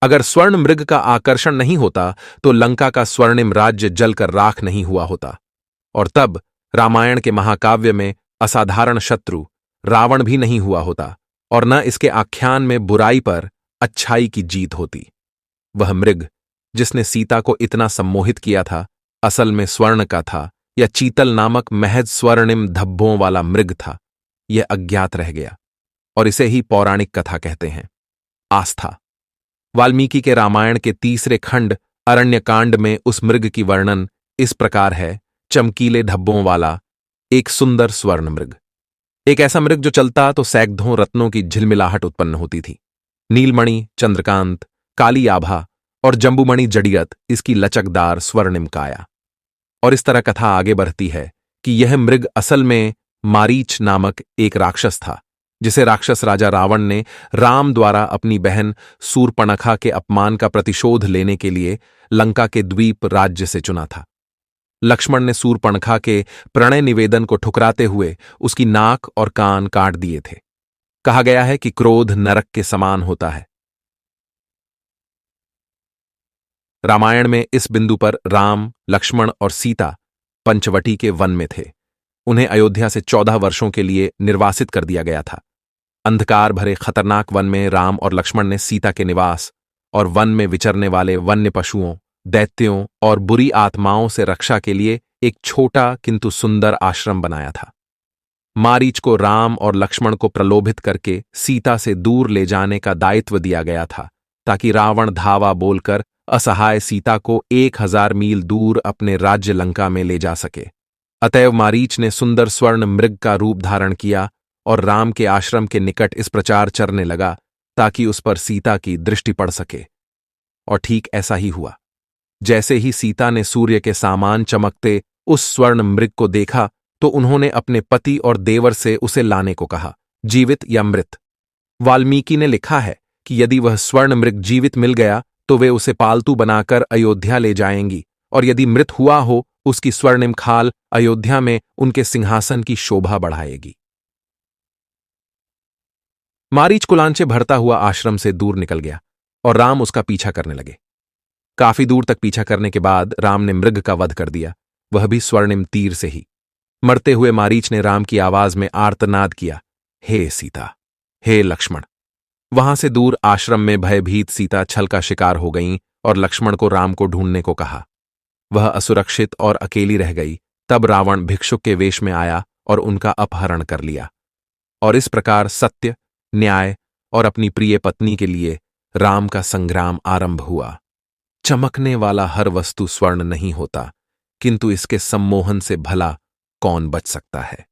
अगर स्वर्ण मृग का आकर्षण नहीं होता तो लंका का स्वर्णिम राज्य जलकर राख नहीं हुआ होता, और तब रामायण के महाकाव्य में असाधारण शत्रु रावण भी नहीं हुआ होता, और न इसके आख्यान में बुराई पर अच्छाई की जीत होती। वह मृग जिसने सीता को इतना सम्मोहित किया था, असल में स्वर्ण का था या चीतल नामक महज स्वर्णिम धब्बों वाला मृग था, यह अज्ञात रह गया, और इसे ही पौराणिक कथा कहते हैं। आस्था। वाल्मीकि के रामायण के तीसरे खंड अरण्यकांड में उस मृग की वर्णन इस प्रकार है: चमकीले धब्बों वाला एक सुंदर स्वर्ण मृग, एक ऐसा मृग जो चलता तो सैकड़ों रत्नों की झिलमिलाहट उत्पन्न होती थी। नीलमणि, चंद्रकांत, काली आभा और जंबूमणि जड़ियत इसकी लचकदार स्वर्णिम काया। और इस तरह कथा आगे बढ़ती है कि यह मृग असल में मारीच नामक एक राक्षस था, जिसे राक्षस राजा रावण ने राम द्वारा अपनी बहन सूर्पणखा के अपमान का प्रतिशोध लेने के लिए लंका के द्वीप राज्य से चुना था। लक्ष्मण ने सूर्पणखा के प्रणय निवेदन को ठुकराते हुए उसकी नाक और कान काट दिए थे। कहा गया है कि क्रोध नरक के समान होता है। रामायण में इस बिंदु पर राम, लक्ष्मण और सीता पंचवटी के वन में थे। उन्हें अयोध्या से 14 वर्षों के लिए निर्वासित कर दिया गया था। अंधकार भरे खतरनाक वन में राम और लक्ष्मण ने सीता के निवास और वन में विचरने वाले वन्य पशुओं, दैत्यों और बुरी आत्माओं से रक्षा के लिए एक छोटा किंतु सुंदर आश्रम बनाया था। मारीच को राम और लक्ष्मण को प्रलोभित करके सीता से दूर ले जाने का दायित्व दिया गया था, ताकि रावण धावा बोलकर असहाय सीता को 1000 मील दूर अपने राज्य लंका में ले जा सके। अतएव मारीच ने सुंदर स्वर्ण मृग का रूप धारण किया और राम के आश्रम के निकट इस प्रचार चरने लगा ताकि उस पर सीता की दृष्टि पड़ सके। और ठीक ऐसा ही हुआ। जैसे ही सीता ने सूर्य के समान चमकते उस स्वर्ण मृग को देखा तो उन्होंने अपने पति और देवर से उसे लाने को कहा, जीवित या मृत। वाल्मीकि ने लिखा है कि यदि वह स्वर्ण मृग जीवित मिल गया तो वे उसे पालतू बनाकर अयोध्या ले जाएंगी, और यदि मृत हुआ हो उसकी स्वर्णिम खाल अयोध्या में उनके सिंहासन की शोभा बढ़ाएगी। मारीच कुलांचे भरता हुआ आश्रम से दूर निकल गया और राम उसका पीछा करने लगे। काफी दूर तक पीछा करने के बाद राम ने मृग का वध कर दिया, वह भी स्वर्णिम तीर से ही। मरते हुए मारीच ने राम की आवाज में आर्तनाद किया, हे सीता, हे लक्ष्मण। वहां से दूर आश्रम में भयभीत सीता छल का शिकार हो गईं और लक्ष्मण को राम को ढूंढने को कहा। वह असुरक्षित और अकेली रह गई। तब रावण भिक्षुक के वेश में आया और उनका अपहरण कर लिया। और इस प्रकार सत्य, न्याय और अपनी प्रिय पत्नी के लिए राम का संग्राम आरंभ हुआ। चमकने वाला हर वस्तु स्वर्ण नहीं होता, किंतु इसके सम्मोहन से भला कौन बच सकता है।